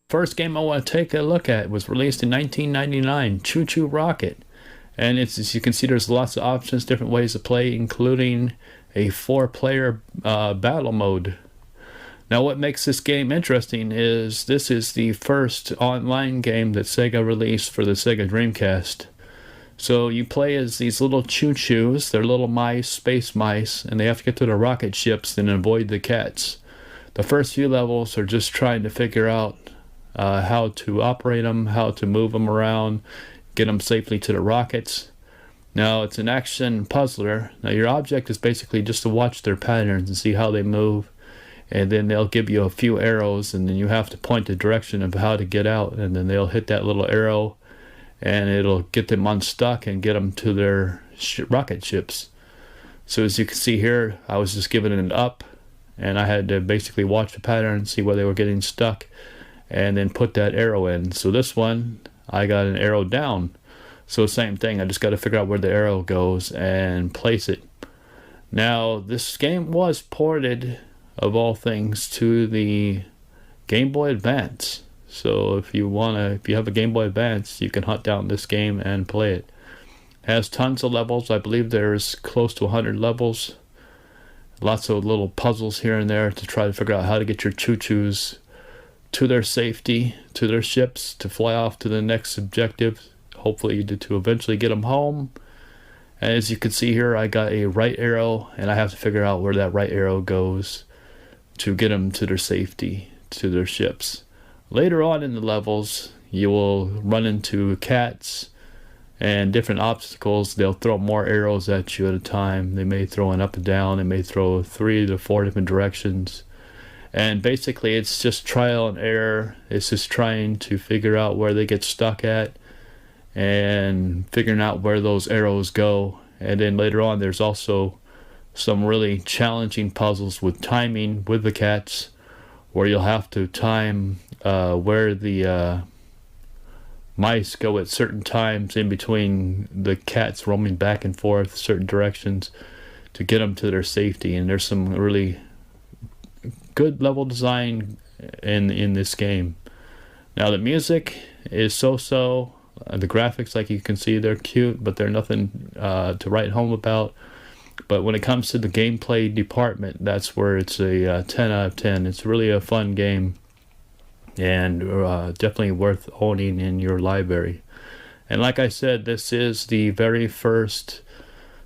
First game I want to take a look at was released in 1999, ChuChu Rocket. And it's, as you can see, there's lots of options, different ways to play, including a 4-player battle mode. Now what makes this game interesting is this is the first online game that Sega released for the Sega Dreamcast. So you play as these little ChuChus, they're little mice, space mice, and they have to get to the rocket ships and avoid the cats. The first few levels are just trying to figure out how to operate them, how to move them around, get them safely to the rockets. Now it's an action puzzler. Now your object is basically just to watch their patterns and see how they move, and then they'll give you a few arrows, and then you have to point the direction of how to get out, and then they'll hit that little arrow and it'll get them unstuck and get them to their rocket ships. So as you can see here, I was just given an up, and I had to basically watch the pattern, see where they were getting stuck, and then put that arrow in. So this one, I got an arrow down. So same thing, I just got to figure out where the arrow goes and place it. Now this game was ported, of all things, to the Game Boy Advance. So if you have a Game Boy Advance, you can hunt down this game and play it. It has tons of levels. I believe there's close to 100 levels. Lots of little puzzles here and there to try to figure out how to get your ChuChus to their safety, to their ships, to fly off to the next objective. Hopefully to eventually get them home. And as you can see here, I got a right arrow, and I have to figure out where that right arrow goes to get them to their safety, to their ships. Later on in the levels, you will run into cats and different obstacles. They'll throw more arrows at you at a time. They may throw an up and down. They may throw 3 to 4 different directions. And basically it's just trial and error. It's just trying to figure out where they get stuck at and figuring out where those arrows go. And then later on there's also some really challenging puzzles with timing with the cats, where you'll have to time where the mice go at certain times in between the cats roaming back and forth certain directions to get them to their safety. And there's some really good level design in this game. Now the music is so-so. The graphics, like you can see, they're cute, but they're nothing to write home about. But when it comes to the gameplay department, that's where it's a 10 out of 10. It's really a fun game, and definitely worth owning in your library. And like I said, this is the very first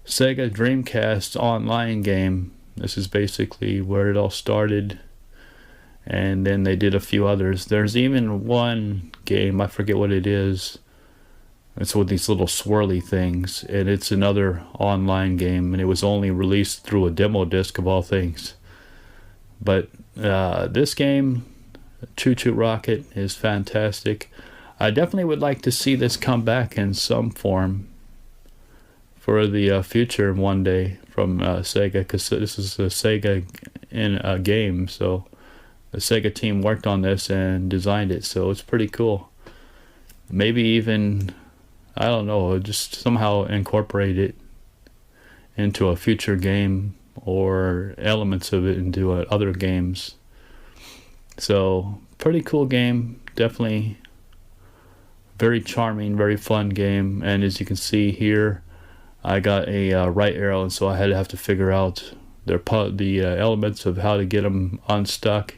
Sega Dreamcast online game. This is basically where it all started, and then they did a few others. There's even one game, I forget what it is. It's with these little swirly things, and it's another online game, and it was only released through a demo disc of all things. But this game, ChuChu Rocket, is fantastic. I definitely would like to see this come back in some form for the future one day from Sega, because this is a Sega in a game, so the Sega team worked on this and designed it, so it's pretty cool. Maybe even, I don't know, just somehow incorporate it into a future game or elements of it into other games. So pretty cool game, definitely very charming, very fun game. And as you can see here, I got a right arrow, and so I had to have to figure out the elements of how to get them unstuck.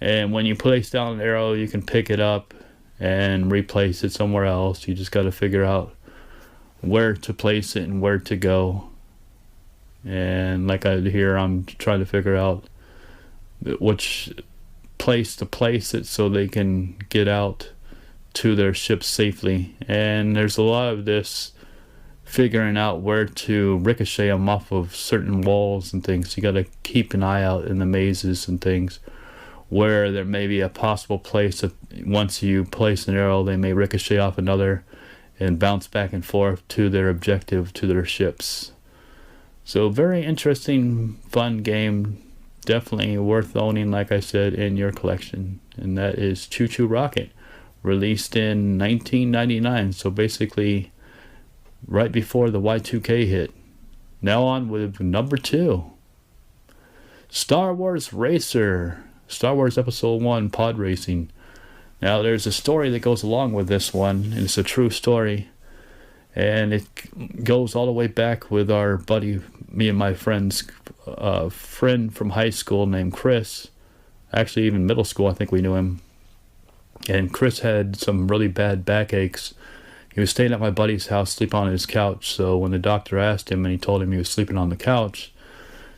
And when you place down an arrow, you can pick it up and replace it somewhere else. You just got to figure out where to place it and where to go. And like here, I'm trying to figure out which place to place it so they can get out to their ship safely. And there's a lot of this figuring out where to ricochet them off of certain walls and things. You got to keep an eye out in the mazes and things where there may be a possible place that once you place an arrow, they may ricochet off another and bounce back and forth to their objective, to their ships. So very interesting, fun game. Definitely worth owning, like I said, in your collection. And that is ChuChu Rocket, released in 1999. So basically right before the Y2K hit. Now on with number 2. Star Wars Racer. Star Wars Episode 1 Pod Racing. Now, there's a story that goes along with this one, and it's a true story. And it goes all the way back with our buddy, me and my friend's friend from high school named Chris. Actually, even middle school, I think we knew him. And Chris had some really bad backaches. He was staying at my buddy's house, sleeping on his couch. So when the doctor asked him and he told him he was sleeping on the couch,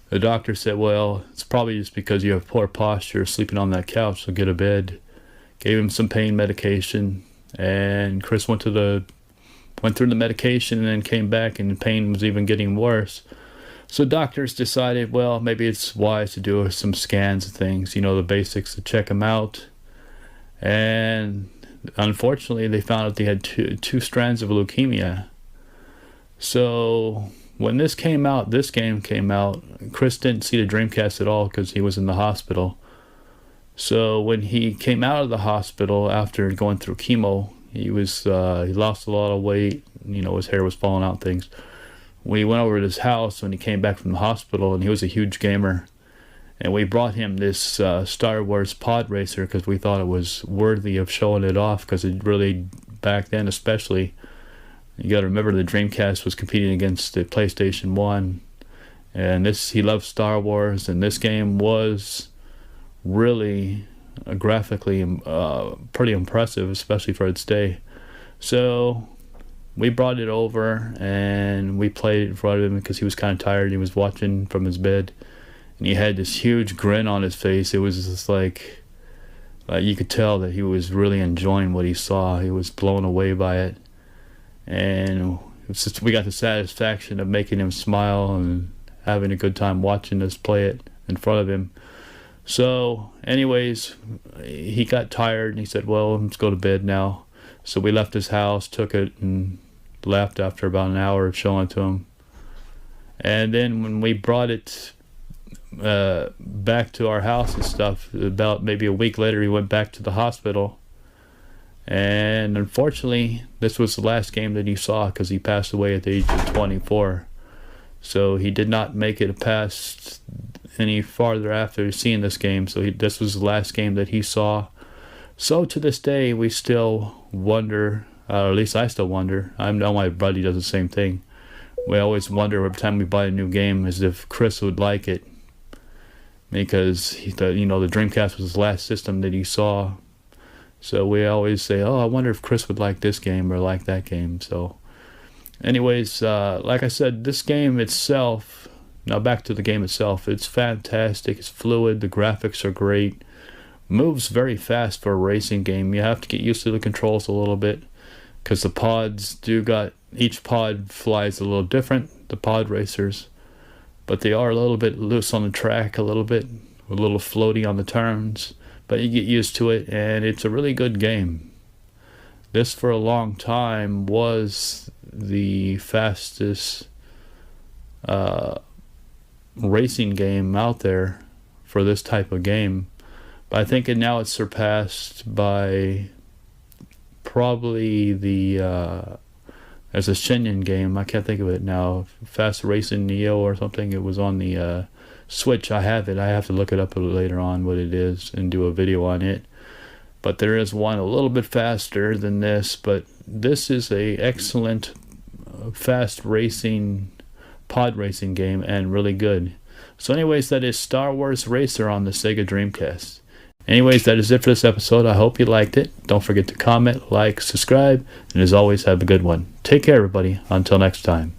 the doctor said, well, it's probably just because you have poor posture sleeping on that couch, so get a bed. Gave him some pain medication, and Chris went through the medication and then came back, and the pain was even getting worse. So doctors decided, well, maybe it's wise to do some scans and things, the basics, to check him out. And unfortunately, they found out they had two strands of leukemia. So when this game came out, Chris didn't see the Dreamcast at all because he was in the hospital. So when he came out of the hospital after going through chemo, he lost a lot of weight. His hair was falling out, things. We went over to his house when he came back from the hospital, and he was a huge gamer. And we brought him this Star Wars pod racer because we thought it was worthy of showing it off, because it really, back then especially, you got to remember the Dreamcast was competing against the PlayStation 1. And he loved Star Wars, and this game was really graphically pretty impressive, especially for its day. So we brought it over and we played it in front of him because he was kind of tired. He was watching from his bed, and he had this huge grin on his face. It was just like you could tell that he was really enjoying what he saw. He was blown away by it, and we got the satisfaction of making him smile and having a good time watching us play it in front of him. So anyways, he got tired and he said, well, let's go to bed now. So we left his house, took it, and left after about an hour of showing it to him. And then when we brought it back to our house and stuff, about maybe a week later, he went back to the hospital. And unfortunately, this was the last game that he saw because he passed away at the age of 24. So he did not make it past any farther after seeing this game. So this was the last game that he saw. So to this day, we still wonder, at least I still wonder. I know my buddy does the same thing. We always wonder every time we buy a new game as if Chris would like it, because the Dreamcast was his last system that he saw. So we always say, oh, I wonder if Chris would like this game or like that game. So anyways, like I said, this game itself, now back to the game itself, it's fantastic, it's fluid, the graphics are great, moves very fast for a racing game. You have to get used to the controls a little bit, because the pods each pod flies a little different, the pod racers, but they are a little bit loose on the track, a little floaty on the turns, but you get used to it, and it's a really good game. This for a long time was the fastest racing game out there for this type of game, but I think now it's surpassed by probably there's a Shinyan game, I can't think of it now, Fast Racing Neo or something. It was on the Switch. I have it. I have to look it up later on what it is and do a video on it. But there is one a little bit faster than this, but this is a excellent fast racing pod racing game and really good. So anyways, that is Star Wars Racer on the Sega Dreamcast. Anyways, that is it for this episode. I hope you liked it. Don't forget to comment, like, subscribe, and as always, have a good one. Take care, everybody. Until next time.